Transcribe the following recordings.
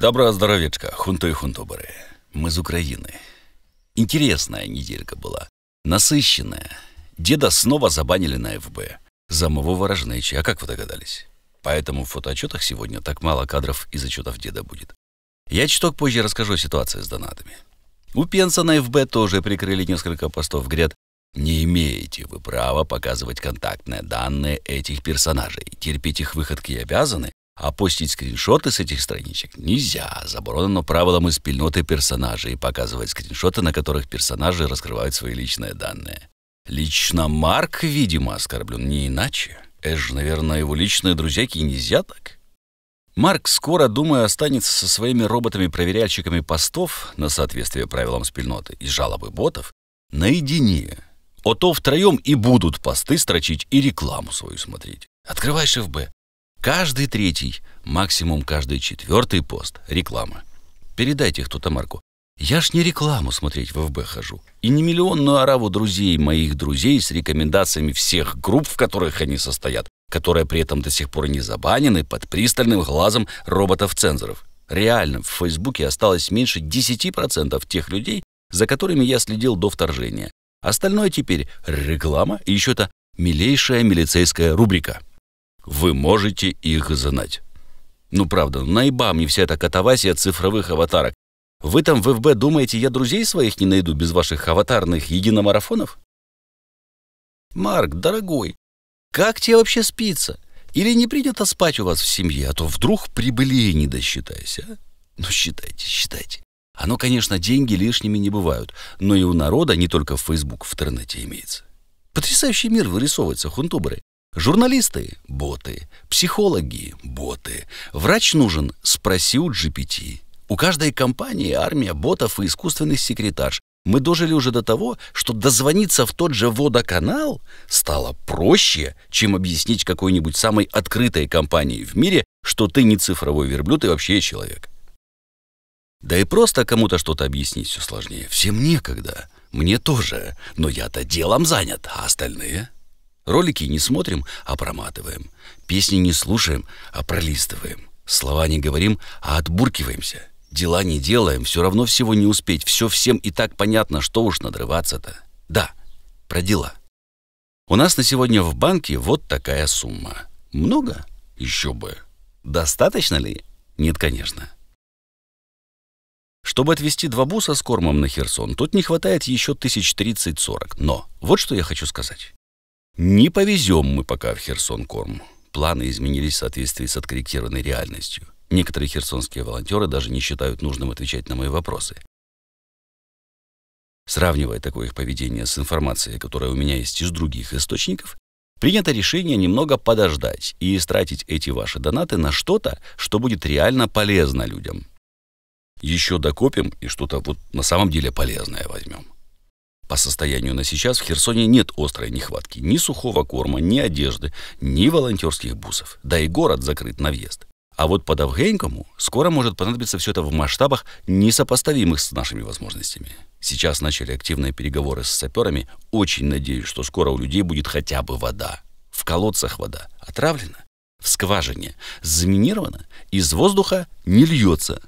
Доброго здоровечка, хунты и хунтуберы. Мы из Украины. Интересная неделька была. Насыщенная. Деда снова забанили на ФБ. За мову рожнечи. А как вы догадались? Поэтому в фотоотчетах сегодня так мало кадров из отчетов деда будет. Я чуток позже расскажу о ситуации с донатами. У Пенса на ФБ тоже прикрыли несколько постов. Говорят, не имеете вы права показывать контактные данные этих персонажей. Терпеть их выходки обязаны, а постить скриншоты с этих страничек нельзя. Заборонено правилами спільноти персонажей показывать скриншоты, на которых персонажи раскрывают свои личные данные. Лично Марк, видимо, оскорблен не иначе. Наверное, его личные друзьяки нельзя так. Марк скоро, думаю, останется со своими роботами-проверяльщиками постов на соответствие правилам спільноты и жалобы ботов наедине. Ото втроем и будут посты строчить и рекламу свою смотреть. Открываешь ФБ. Каждый третий, максимум каждый четвертый пост – реклама. Передайте кто-то Марку. Я ж не рекламу смотреть в ФБ хожу. И не миллионную ораву друзей моих друзей с рекомендациями всех групп, в которых они состоят, которые при этом до сих пор не забанены под пристальным глазом роботов-цензоров. Реально, в Фейсбуке осталось меньше 10% тех людей, за которыми я следил до вторжения. Остальное теперь реклама и еще это милейшая милицейская рубрика. Вы можете их знать. Ну правда, наеба мне вся эта катавасия цифровых аватарок. Вы там в ФБ думаете, я друзей своих не найду без ваших аватарных единомарафонов? Марк, дорогой, как тебе вообще спится? Или не принято спать у вас в семье, а то вдруг прибыли не досчитайся, а? Ну считайте, считайте. Оно, конечно, деньги лишними не бывают, но и у народа не только в Facebook, в интернете имеется. Потрясающий мир вырисовывается, хунтуберы. Журналисты – боты, психологи – боты. Врач нужен – спроси у GPT. У каждой компании армия ботов и искусственных секретарш. Мы дожили уже до того, что дозвониться в тот же водоканал стало проще, чем объяснить какой-нибудь самой открытой компании в мире, что ты не цифровой верблюд и вообще человек. Да и просто кому-то что-то объяснить все сложнее. Всем некогда. Мне тоже. Но я-то делом занят, а остальные? Ролики не смотрим, а проматываем. Песни не слушаем, а пролистываем. Слова не говорим, а отбуркиваемся. Дела не делаем, все равно всего не успеть. Все всем и так понятно, что уж надрываться-то. Да, про дела. У нас на сегодня в банке вот такая сумма. Много? Еще бы. Достаточно ли? Нет, конечно. Чтобы отвезти 2 буса с кормом на Херсон, тут не хватает еще 30-40. Но вот что я хочу сказать. Не повезем мы пока в Херсон корм. Планы изменились в соответствии с откорректированной реальностью. Некоторые херсонские волонтеры даже не считают нужным отвечать на мои вопросы. Сравнивая такое их поведение с информацией, которая у меня есть из других источников, принято решение немного подождать и истратить эти ваши донаты на что-то, что будет реально полезно людям. Еще докопим и что-то вот на самом деле полезное возьмем. По состоянию на сейчас в Херсоне нет острой нехватки ни сухого корма, ни одежды, ни волонтерских бусов. Да и город закрыт на въезд. А вот по Довгенькому скоро может понадобиться все это в масштабах, несопоставимых с нашими возможностями. Сейчас начали активные переговоры с саперами. Очень надеюсь, что скоро у людей будет хотя бы вода. В колодцах вода отравлена, в скважине заминирована, из воздуха не льется.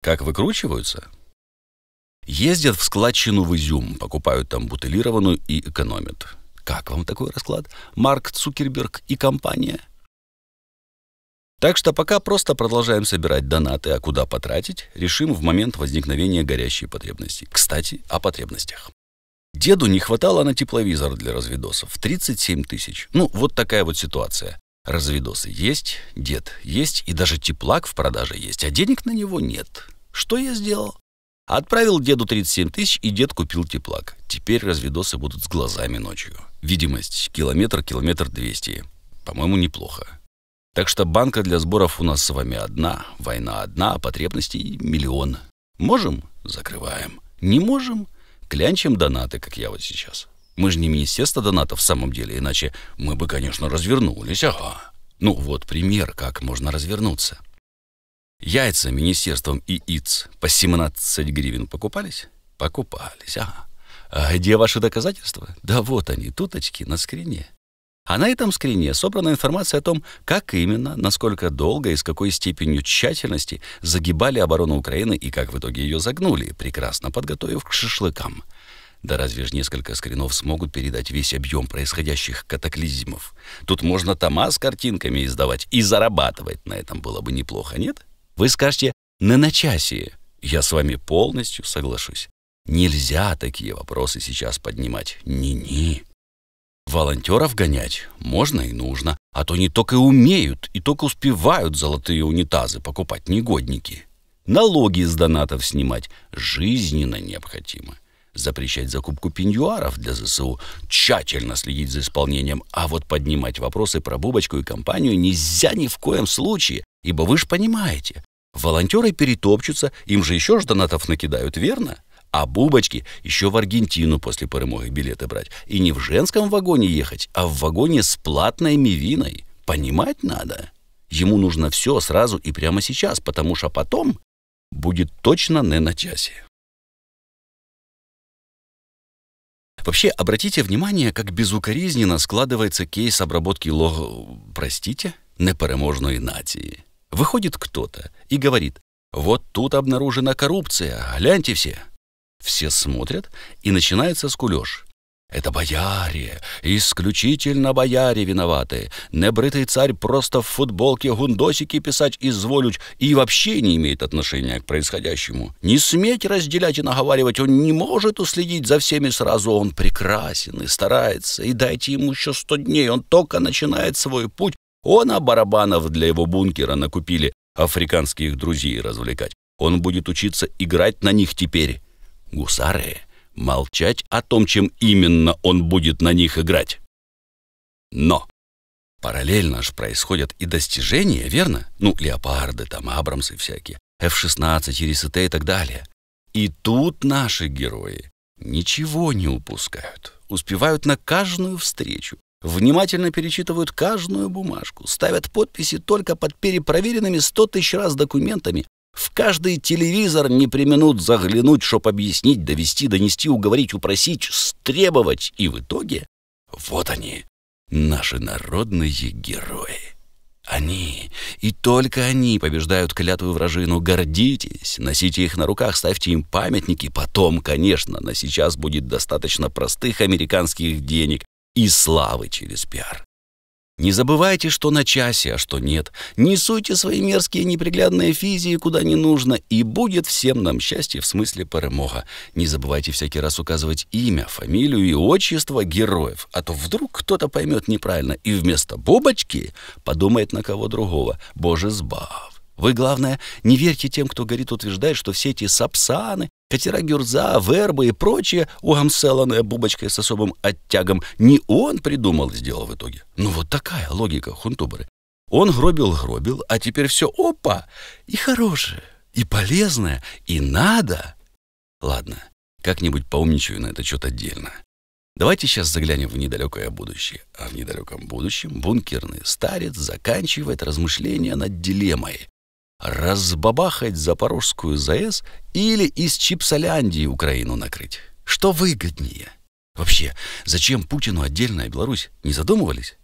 Как выкручиваются? Ездят в складчину в Изюм, покупают там бутылированную и экономят. Как вам такой расклад? Марк Цукерберг и компания? Так что пока просто продолжаем собирать донаты, а куда потратить, решим в момент возникновения горящей потребности. Кстати, о потребностях. Деду не хватало на тепловизор для разведосов. 37 тысяч. Ну, вот такая вот ситуация. Разведосы есть, дед есть, и даже теплак в продаже есть, а денег на него нет. Что я сделал? Отправил деду 37 тысяч, и дед купил теплак. Теперь разведосы будут с глазами ночью. Видимость километр 200. По-моему, неплохо. Так что банка для сборов у нас с вами одна, война одна, а потребностей миллион. Можем? Закрываем. Не можем? Клянчим донаты, как я вот сейчас. Мы же не министерство донатов в самом деле, иначе мы бы, конечно, развернулись. Ага. Ну вот пример, как можно развернуться. Яйца министерством ИИЦ по 17 гривен покупались? Покупались, ага. А где ваши доказательства? Да вот они, туточки на скрине. А на этом скрине собрана информация о том, как именно, насколько долго и с какой степенью тщательности загибали оборону Украины и как в итоге ее загнули, прекрасно подготовив к шашлыкам. Да разве ж несколько скринов смогут передать весь объем происходящих катаклизмов? Тут можно тома с картинками издавать и зарабатывать на этом было бы неплохо, нет? Вы скажете «не на часе». Я с вами полностью соглашусь. Нельзя такие вопросы сейчас поднимать. Ни-ни. Волонтеров гонять можно и нужно, а то не только умеют и только успевают золотые унитазы покупать негодники. Налоги с донатов снимать жизненно необходимо. Запрещать закупку пеньюаров для ЗСУ, тщательно следить за исполнением, а вот поднимать вопросы про Бубочку и компанию нельзя ни в коем случае, ибо вы ж понимаете, волонтеры перетопчутся, им же еще ж донатов накидают, верно? А Бубочки еще в Аргентину после перемоги билеты брать. И не в женском вагоне ехать, а в вагоне с платной мивиной. Понимать надо. Ему нужно все сразу и прямо сейчас, потому что потом будет точно не на часе. Вообще, обратите внимание, как безукоризненно складывается кейс обработки непереможної нации. Выходит кто-то и говорит: вот тут обнаружена коррупция, гляньте все. Все смотрят, и начинается скулёж. Это бояре, исключительно бояре виноваты. Небритый царь просто в футболке гундосики писать изволють и вообще не имеет отношения к происходящему. Не сметь разделять и наговаривать, он не может уследить за всеми сразу. Он прекрасен и старается, и дайте ему еще 100 дней, он только начинает свой путь. Он барабанов для его бункера накупили африканских друзей развлекать. Он будет учиться играть на них теперь. Гусары, молчать о том, чем именно он будет на них играть. Но параллельно же происходят и достижения, верно? Ну, леопарды, там, абрамсы всякие, F-16, РСТ и так далее. И тут наши герои ничего не упускают, успевают на каждую встречу, внимательно перечитывают каждую бумажку, ставят подписи только под перепроверенными 100 тысяч раз документами, в каждый телевизор не преминут заглянуть, чтоб объяснить, довести, донести, уговорить, упросить, стребовать. И в итоге вот они, наши народные герои. Они, и только они побеждают клятвую вражину. Гордитесь, носите их на руках, ставьте им памятники. Потом, конечно, на сейчас будет достаточно простых американских денег и славы через пиар. Не забывайте, что на часе, а что нет. Не суйте свои мерзкие неприглядные физии куда не нужно, и будет всем нам счастье в смысле перемога. Не забывайте всякий раз указывать имя, фамилию и отчество героев, а то вдруг кто-то поймет неправильно и вместо Бубочки подумает на кого другого. Боже, сбав. Вы, главное, не верьте тем, кто говорит, утверждает, что все эти сапсаны, катера Гюрза, вербы и прочее, угомселанные Бубочкой с особым оттягом, не он придумал и сделал в итоге. Ну вот такая логика, хунтуберы. Он гробил, а теперь все, опа, и хорошее, и полезное, и надо. Ладно, как-нибудь поумничаю на это что-то отдельно. Давайте сейчас заглянем в недалекое будущее. А в недалеком будущем бункерный старец заканчивает размышления над дилеммой: разбабахать Запорожскую ЗАЭС или из Чипсоляндии Украину накрыть. Что выгоднее? Вообще, зачем Путину отдельная Беларусь? Не задумывались?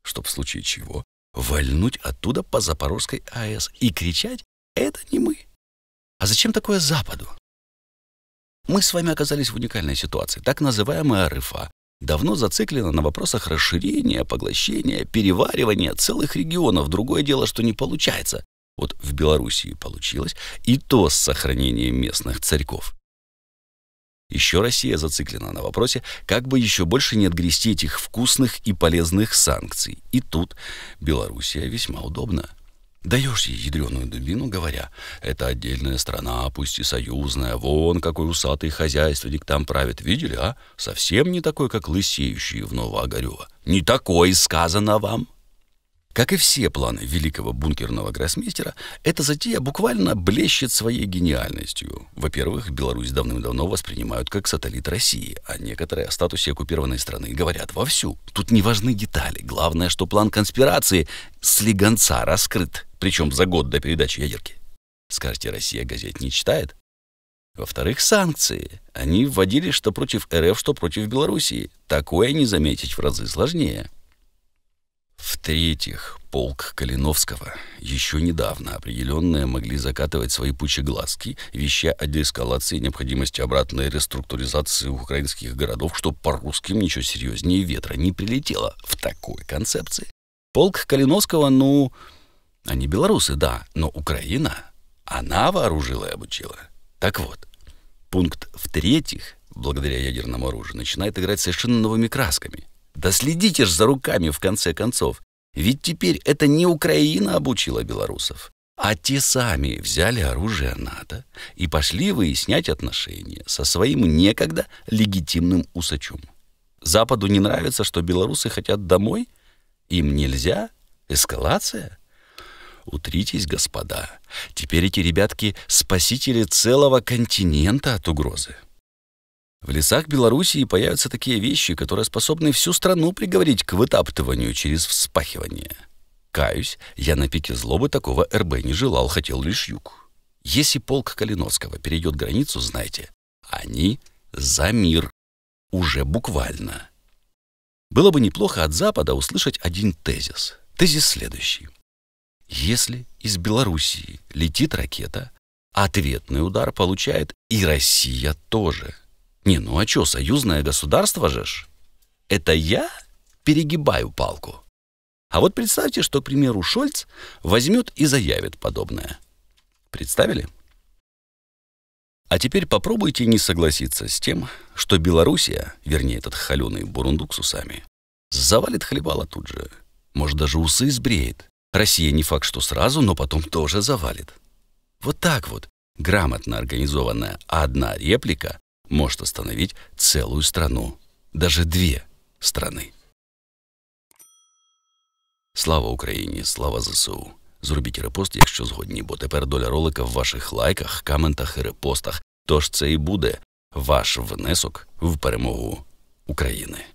Чтоб в случае чего вальнуть оттуда по Запорожской АЭС и кричать: это не мы. А зачем такое Западу? Мы с вами оказались в уникальной ситуации. Так называемая РФА давно зациклена на вопросах расширения, поглощения, переваривания целых регионов. Другое дело, что не получается. Вот в Белоруссии получилось, и то с сохранением местных царьков. Еще Россия зациклена на вопросе, как бы еще больше не отгрести этих вкусных и полезных санкций. И тут Белоруссия весьма удобна. Даешь ей ядреную дубину, говоря: это отдельная страна, пусть и союзная, вон какой усатый хозяйственник там правит. Видели, а? Совсем не такой, как лысеющий в Новоогарёво. Не такой, сказано вам. Как и все планы великого бункерного гроссмейстера, эта затея буквально блещет своей гениальностью. Во-первых, Беларусь давным-давно воспринимают как сателлит России, а некоторые о статусе оккупированной страны говорят вовсю. Тут не важны детали. Главное, что план конспирации слегонца раскрыт, причем за год до передачи ядерки. Скажете, Россия газет не читает? Во-вторых, санкции. Они вводили что против РФ, что против Белоруссии. Такое не заметить в разы сложнее. В-третьих, полк Калиновского еще недавно определенные могли закатывать свои пучеглазки, вещая о деэскалации и необходимости обратной реструктуризации украинских городов, чтоб по русским ничего серьезнее ветра не прилетело в такой концепции. Полк Калиновского, ну, они белорусы, да, но Украина, она вооружила и обучила. Так вот, пункт в-третьих, благодаря ядерному оружию, начинает играть совершенно новыми красками. Да следите ж за руками, в конце концов. Ведь теперь это не Украина обучила белорусов, а те сами взяли оружие НАТО и пошли выяснять отношения со своим некогда легитимным усачом. Западу не нравится, что белорусы хотят домой? Им нельзя? Эскалация? Утритесь, господа. Теперь эти ребятки спасители целого континента от угрозы. В лесах Белоруссии появятся такие вещи, которые способны всю страну приговорить к вытаптыванию через вспахивание. Каюсь, я на пике злобы такого РБ не желал, хотел лишь юг. Если полк Калиновского перейдет границу, знайте, они за мир. Уже буквально. Было бы неплохо от Запада услышать один тезис. Тезис следующий. Если из Белоруссии летит ракета, ответный удар получает и Россия тоже. Не, ну а чё, союзное государство же ж? Это я перегибаю палку. А вот представьте, что, к примеру, Шольц возьмет и заявит подобное. Представили? А теперь попробуйте не согласиться с тем, что Белоруссия, вернее этот холеный бурундук с усами, завалит хлебало тут же. Может, даже усы сбреет. Россия не факт, что сразу, но потом тоже завалит. Вот так вот, грамотно организованная одна реплика может остановить целую страну, даже две страны. Слава Україні, слава ЗСУ. Зробіть репост, якщо згодні, бо тепер доля ролика в ваших лайках, коментах і репостах. Тож це і буде ваш внесок в перемогу України.